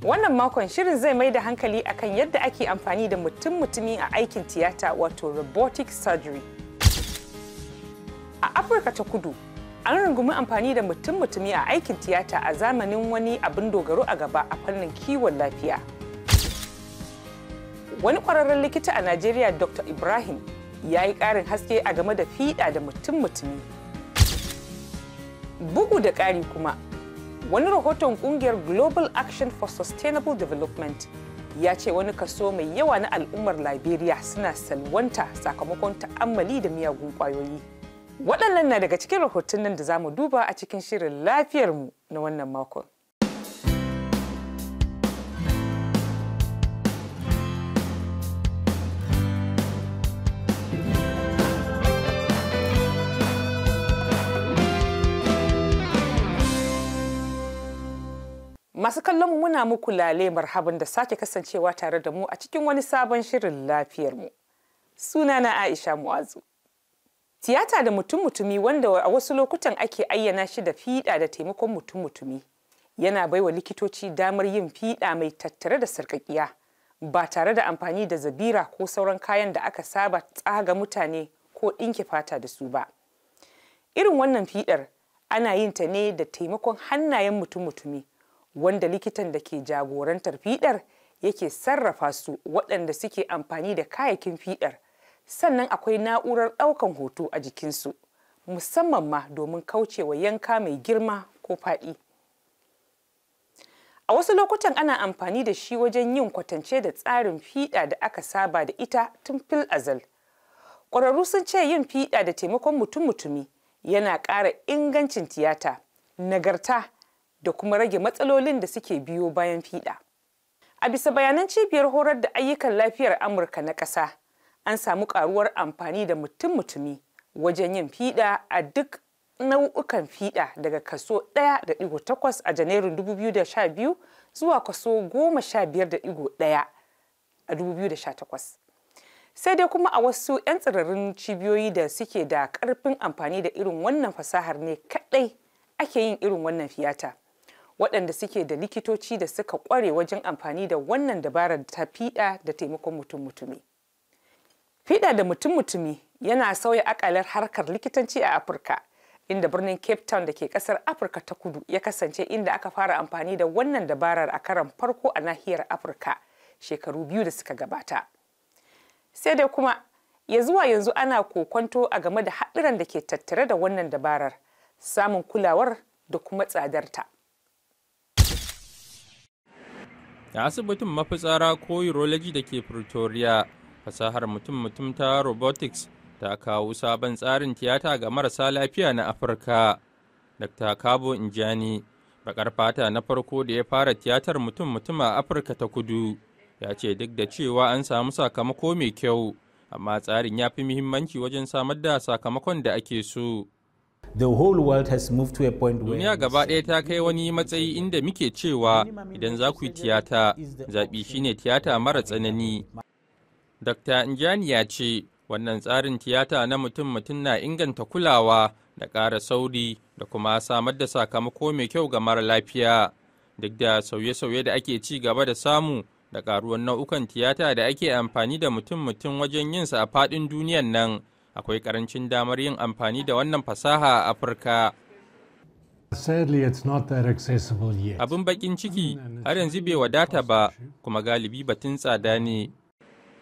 Wannan makon shirin zai mai da hankali akan yadda ake amfani da mutum-mutumi a aikin tiyata wato robotic surgery. A Afirka ta Kudu, an rungumi amfani da mutum-mutumi a aikin tiyata a zamanin wani abin dogaro a gaba a fannin kiwon lafiya. Wani ƙwararren likita a Najeriya, Dr. Ibrahim, ya yi ƙarin haske a game da fiɗa da mutum-mutumi. Bugu da ƙari kuma, wani rahoton ƙungiyar Global Action for Sustainable Development ya ce wani kaso mai yawa na al'ummar Liberia suna salwanta sakamakon ta'ammali da miyagun ƙwayoyi. Waɗannan na daga cikin rahotannin da za mu duba a cikin shirin lafiyarmu na wannan makon. Masu kallon mu muna muku lale marhaban da sake kasancewa tare da mu a cikin wani sabon shirin lafiyarmu. Sunana Aisha Mu'azu. Tiyata da mutum-mutumi, wanda a wasu lokutan ake ayyana shi da fiɗa da taimakon mutum-mutumi, yana baiwa likitoci damar yin fiɗa mai tattare da sarƙaƙiya ba tare da amfani da zabira ko sauran kayan da aka saba tsaga mutane ko ɗinke fata da su ba. Irin wannan fiɗar ana yin ta ne da taimakon hannayen mutum-mutumi, wanda likitan da ke jagorantar fiɗar yake sarrafa su, waɗanda suke amfani da kayayyakin fiɗar. Sannan akwai na'urar ɗaukan hoto a jikinsu, musamman ma domin kaucewa yanka mai girma ko faɗi. A wasu lokutan ana amfani da shi wajen yin kwatance da tsarin fiɗa da aka saba da ita tun fil azal. Ƙwararru sun ce yin fiɗa da taimakon mutum-mutumi yana ƙara ingancin tiyata, nagarta da kuma rage matsalolin da suke biyo bayan fiɗa. A bisa bayanan cibiyar horar da ayyukan lafiyar Amurka na ƙasa, an samu ƙaruwar amfani da mutum-mutumi wajen yin fiɗa a duk nau'ukan fiɗa daga kaso 1.8 a Janairun 2012 zuwa kaso 15.1 a 2018. Sai dai kuma a wasu 'yan tsirarin cibiyoyi da suke da ƙarfin amfani da irin wannan fasahar ne kaɗai ake yin irin wannan fiyata, waɗanda suke da likitoci da suka ƙware wajen amfani da wannan dabarar ta fiɗa da taimakon mutum-mutumi. Fiɗa da mutum-mutumi yana sauya akalar harkar likitanci a Afirka, inda birnin Cape Town da ke ƙasar Afirka ta Kudu ya kasance inda aka fara amfani da wannan dabarar a karon farko a nahiyar Afirka shekaru 2 da suka gabata. Sai dai kuma ya zuwa yanzu ana kokwanto a game da haɗuran da ke tattare da wannan dabarar, samun kulawar da kuma tsadarta. A asibitin mafitsara ko urology da ke Pretoria, fasahar mutum-mutum ta robotics ta kawo sabon tsarin tiyata ga marasa lafiya na Afirka. Dr. Kabo Njani, bakar fata na farko da ya fara tiyatar mutum-mutum a Afirka ta Kudu, ya ce duk da cewa an samu sakamako mai kyau, amma tsarin ya fi muhimmanci wajen samar da sakamakon da ake so. The whole world has moved to a point where duniya gaba ɗaya ta kai wani matsayi inda muke cewa idan za ku yi tiyata, zaɓi shine tiyata mara tsanani. Dr. Njani ya ce wannan tsarin tiyata na mutum-mutum na inganta kulawa da ƙara sauri da kuma samar da sakamako mai kyau ga mara lafiya. Duk da sauye-sauye da ake ci gaba da samu da ƙaruwar nau'ukan tiyata da ake amfani da mutum-mutum wajen yinsa a faɗin duniyan nan, akwai ƙarancin damar yin amfani da wannan fasaha a Afirka. Abin bakin ciki har yanzu bai wadata ba, kuma galibi batun tsada ne.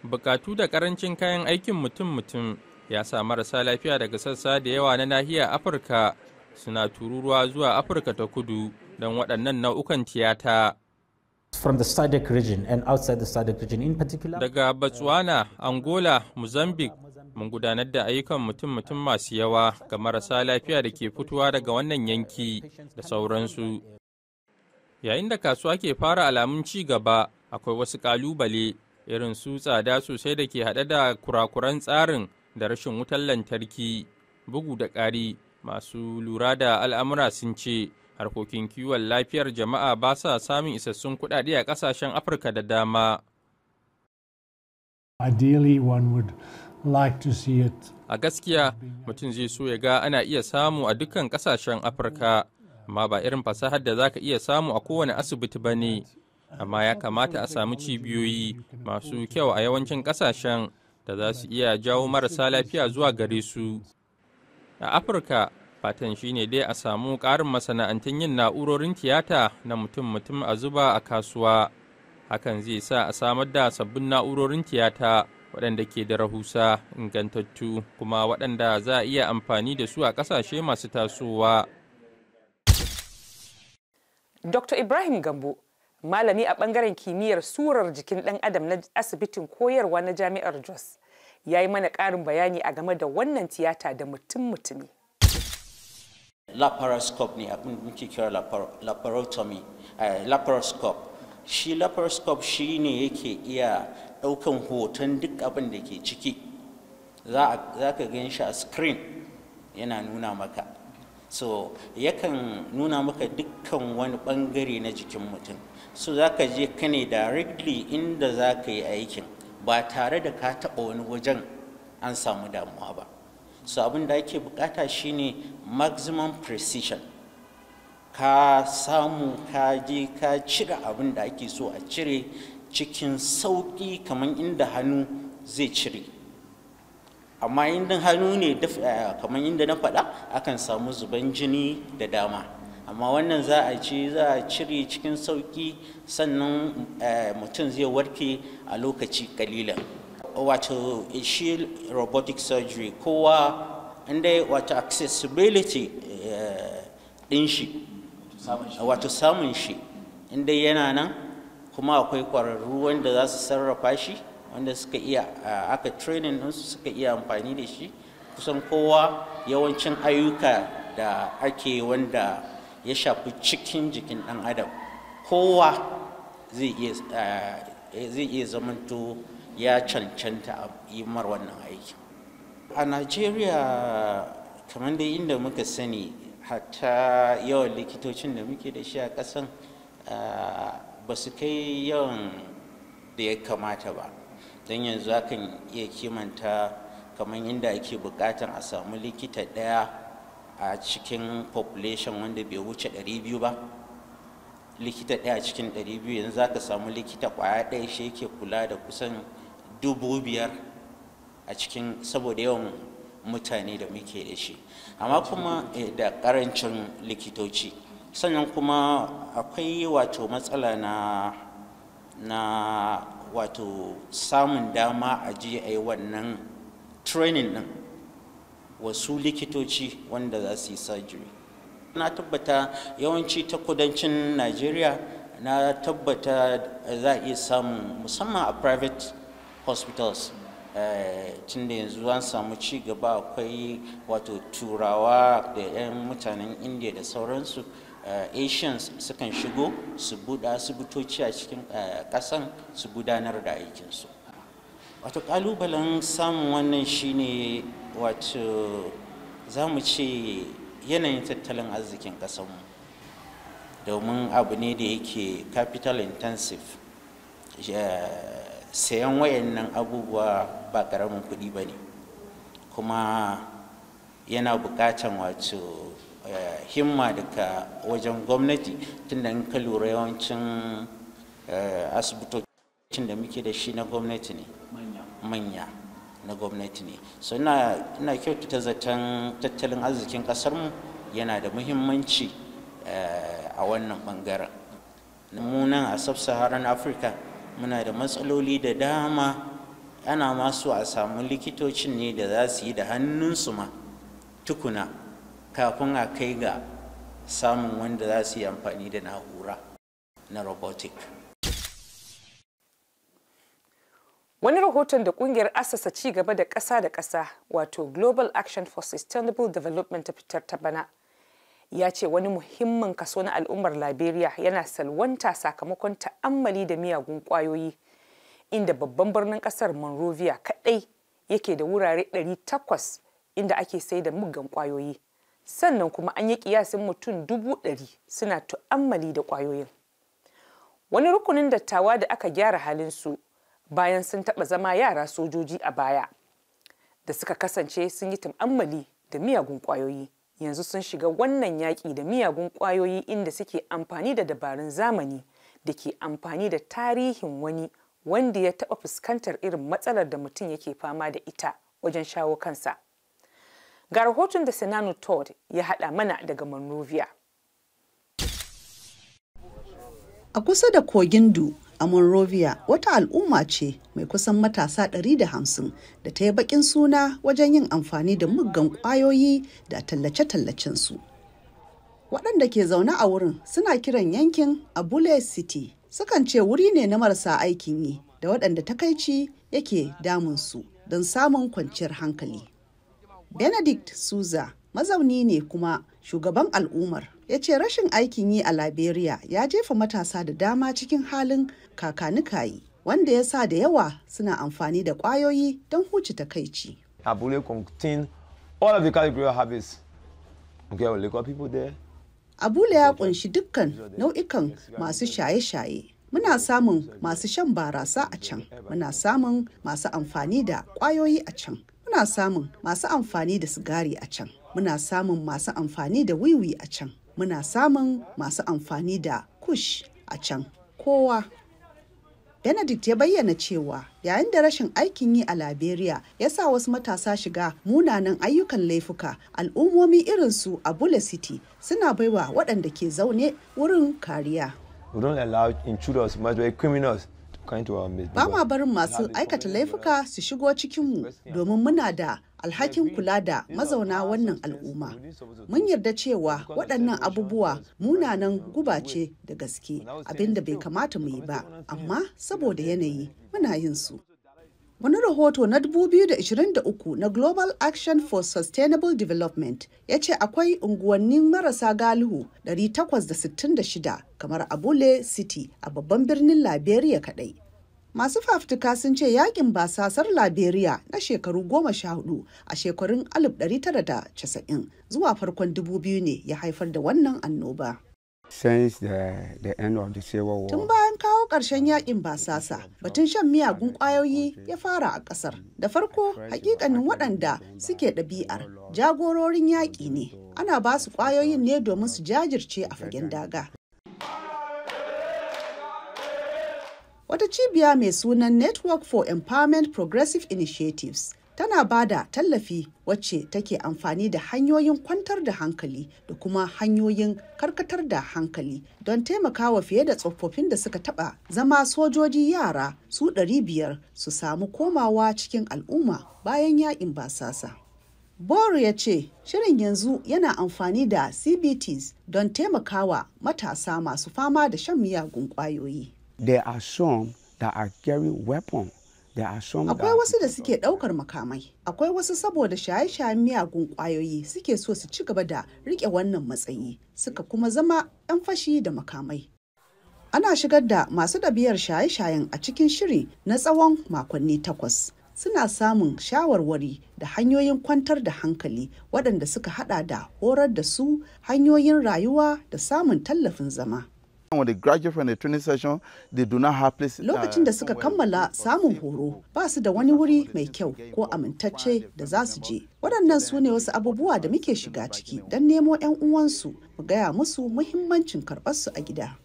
Bukatu da ƙarancin kayan aikin mutum-mutum ya sa marasa lafiya daga sassa da yawa na nahiyar Afirka suna tururuwa zuwa Afirka ta Kudu don waɗannan nau'ukan tiyata. From the SADC region and outside the SADC region in particular. Daga Botswana, Angola, Mozambique, mun gudanar da ayyukan mutum-mutum masu yawa ga marasa lafiya da ke fitowa daga wannan yanki da sauransu. Yayin da kasuwa ke fara alamun ci gaba, akwai wasu ƙalubale irin su tsada sosai da ke haɗe da kurakuran tsarin da rashin wutar lantarki. Bugu da ƙari, masu lura da al'amura sun ce harkokin kiwon lafiyar jama'a ba sa samun isassun kuɗaɗe a ƙasashen Afirka da dama. A gaskiya, mutum zai so ya ga ana iya samu a dukkan ƙasashen Afirka, amma ba irin fasahar da za ka iya samu a kowane asibiti ba ne. amma ya kamata a samu cibiyoyi masu kyau a yawancin ƙasashen da za su iya jawo marasa lafiya zuwa gare su. A Afirka, fatan shi ne dai a samu ƙarin masana'antun yin na'urorin tiyata na mutum-mutum a zuba a kasuwa. Hakan zai sa a samar da sabbin na'urorin tiyata waɗanda ke da rahusa, ingantattu, kuma waɗanda za a iya amfani da su a ƙasashe masu tasowa. Dr. Ibrahim Gambo, malami a ɓangaren kimiyyar surar jikin ɗan adam na asibitin koyarwa na Jami'ar Jos, ya yi mana ƙarin bayani a game da wannan tiyata da mutum-mutumi. Laparoscope ne abin da muke kira laparotomy, laparoscope. Shi laparoscope shi ne yake iya ɗaukan hoton duk abin da ke ciki. Za ka gan shi a screen yana nuna maka. So yakan nuna maka dukkan wani ɓangare na jikin mutum. So za ka je ka ne directly inda za ka yi aikin ba tare da ka taɓa wani wajen an samu damuwa ba. So abin da ake bukata shine maximum precision. Ka samu ka je ka cire abin da ake so a cire cikin sauƙi kamar inda hannu zai cire. Amma inda hannu ne kamar inda na faɗa akan samu zuban jini da dama. Amma wannan za a cire cikin sauƙi sannan mutum zai warke a lokaci ƙalilan. Wato shi robotic surgery kowa inda wato accessibility ɗin shi wato samun shi inda yana nan kuma akwai ƙwararru wanda za su sarrafa shi wanda suka iya aka training ɗinsu suka iya amfani da shi kusan kowa yawancin ayyuka da ake wanda ya shafi cikin jikin ɗan adam kowa zai iya zamanto ya cancanta a yi mar wannan aiki. A Najeriya kamar dai inda muka sani hatta yawan likitocin da muke da shi a ƙasan ba su kai yawan da ya kamata ba. Don yanzu akan iya kimanta kamar inda ake buƙatar a samu likita ɗaya a cikin population wanda bai wuce 200 ba. Likita ɗaya a cikin 200 yanzu za ka samu likita ƙwaya ɗaya shi yake kula da kusan 5,000 a cikin saboda yawan mutane da muke da shi. Amma kuma da ƙarancin likitoci. Sannan kuma akwai wato matsala na wato samun dama a je a yi wannan training ɗin wasu likitoci wanda za su yi surgery. Na tabbata yawanci ta kudancin Najeriya na tabbata za a iya samun musamman a private hospitals tun da yanzu an samu ci gaba akwai wato turawa da 'yan mutanen India da sauransu Asians sukan shigo su buɗe asibitoci a cikin ƙasan su gudanar da aikinsu. Wato ƙalubalen samun wannan shine wato za mu ce yanayin tattalin arzikin ƙasanmu domin abu ne da yake capital intensive. Sayan wayannan abubuwa ba ƙaramin kuɗi ba ne kuma yana buƙatan wato himma daga wajen gwamnati tunda in ka lura yawancin asibitocin da muke da shi na gwamnati ne manya na gwamnati ne. So ina kyautata zaton tattalin arzikin ƙasarmu yana da muhimmanci a wannan ɓangaren. Mu nan a sub-Saharan Afirka muna da matsaloli da dama. Ana masu a samu likitocin ne da za su yi da hannunsu ma tukuna kafin a kai ga samun wanda za su yi amfani da na'ura na robotic. Wani rahoton da kungiyar assasa ci gaba da ƙasa wato Global Action for Sustainable Development ta fitar ta bana ya ce wani muhimmin kaso na al'ummar Liberia yana salwanta sakamakon ta'ammali da miyagun ƙwayoyi, inda babban birnin ƙasar Monrovia kaɗai yake da wurare 800 inda ake sai da muggan ƙwayoyi. Sannan kuma an yi kiyasin mutum 100,000 suna ta'ammali da ƙwayoyin. Wani rukunin dattawa da aka gyara halinsu bayan sun taɓa zama yara sojoji a baya da suka kasance sun yi ta'ammali da miyagun ƙwayoyi. Yanzu sun shiga wannan yaƙi da miyagun ƙwayoyi inda suke amfani da dabarun zamani da ke amfani da tarihin wani wanda ya taɓa fuskantar irin matsalar da mutum yake fama da ita wajen shawo kansa. Ga rahoton da Senanu Todd ya haɗa mana daga Monrovia. A kusa da kogin Du a Monrovia, wata al'umma ce mai kusan matasa 150 da ta yi bakin suna wajen yin amfani da muggan ƙwayoyi da tallace-tallacensu. Waɗanda ke zaune a wurin suna kiran yankin Abule City. Sukan ce wuri ne na marasa aikin yi da waɗanda takaici yake damunsu don samun kwanciyar hankali. Benedict Souza, mazauni ne kuma shugaban al'ummar, ya ce rashin aikin yi a Liberia ya jefa matasa da dama cikin halin kakanikayi, wanda ya sa da yawa suna amfani da ƙwayoyi don huce takaici. Abule contain all of the category habits. Okay, well, look at people there. Abule ya kunshi dukkan nau'ikan masu shaye-shaye. Muna samun masu shan barasa a can, muna samun masu amfani da ƙwayoyi a can, muna samun masu amfani da sigari a can, muna samun masu amfani da wiwi a can, muna samun masu amfani da kush a can, kowa. Benedict ya bayyana cewa yayin da rashin aikin yi a Liberia ya sa wasu matasa shiga munanan ayyukan laifuka, al'ummomi irin su Abule City suna baiwa waɗanda ke zaune wurin kariya. We don't allow intruders, criminals to come into our midst. Ba ma barin masu aikata laifuka su shigo cikinmu domin muna da alhakin kula da mazauna wannan al'umma. Mun yarda cewa waɗannan abubuwa munanan guba ce da gaske, abinda bai kamata mu yi ba, amma saboda yanayi muna yin su. Wani rahoto na 2023 na Global Action for Sustainable Development ya ce akwai unguwannin marasa galihu 866 kamar Abule City a babban birnin Liberia kaɗai. Masu fafutuka sun ce yakin basasar Liberia na shekaru 14 a shekarun 1990 zuwa farkon 2000 ne ya haifar da wannan annoba. Since the end of the Civil War. Tun bayan kawo ƙarshen yakin basasa, batun shan miyagun ƙwayoyi ya fara a ƙasar. Da farko, hakikanin waɗanda suke ɗabi'ar jagororin yaƙi ne. Ana ba su ƙwayoyin ne domin su jajirce a fagen daga. Wata cibiya mai sunan Network for Empowerment Progressive Initiatives tana ba da tallafi wacce take amfani da hanyoyin kwantar da hankali da kuma hanyoyin karkatar da hankali don taimakawa fiye da tsofaffin da suka taba zama sojoji yara su 500 su samu komawa cikin al'umma bayan yakin basasa. Bor ya ce shirin yanzu yana amfani da CBTs don taimakawa matasa masu fama da shan miyagun ƙwayoyi. There are some that are carrying weapons. Akwai wasu da suke ɗaukar makamai, akwai wasu saboda shaye-shayen miyagun ƙwayoyi suke so su ci gaba da riƙe wannan matsayi, suka kuma zama 'yan fashi da makamai. Ana shigar da masu ɗabi'ar shaye-shayen a cikin shiri na tsawon makonni 8. Suna samun shawarwari da hanyoyin kwantar da hankali waɗanda suka haɗa da horar da su hanyoyin rayuwa da samun tallafin zama. Lokacin da suka kammala samun horo, ba su da wani wuri mai kyau ko amintacce da za su je. Waɗannan su ne wasu abubuwa da muke shiga ciki don nemo 'yan uwansu mu gaya musu muhimmancin karɓarsu a gida.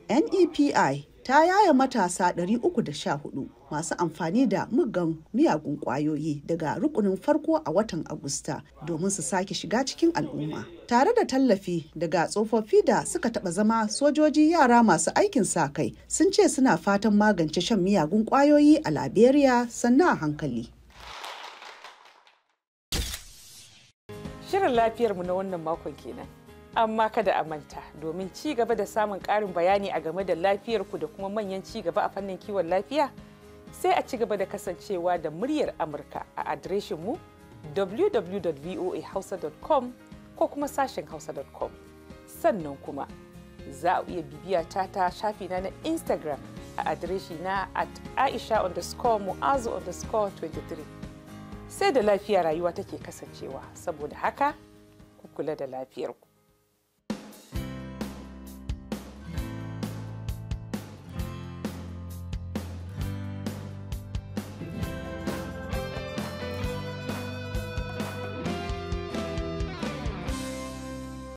NEPI ta yaya matasa 314 masu amfani da muggan miyagun ƙwayoyi daga rukunin farko a watan Agusta domin su sake shiga cikin al'umma. Tare da tallafi daga tsofaffi da suka taɓa zama sojoji yara masu aikin sa-kai sun ce suna fatan magance shan miyagun ƙwayoyi a Liberia sannan a hankali. Shirin lafiyarmu na wannan makon kenan. Amma kada a manta domin ci gaba da samun ƙarin bayani a game da lafiyarku da kuma manyan ci gaba a fannin kiwon lafiya sai a ci gaba da kasancewa da muryar Amurka a adireshinmu www.voahausa.com ko kuma sashen hausa.com. Sannan kuma za a iya bibiya ta shafina na Instagram a adireshi na @aisha_mu'azu_23. Sai da lafiya rayuwa take kasancewa, saboda haka ku kula da lafiyarku.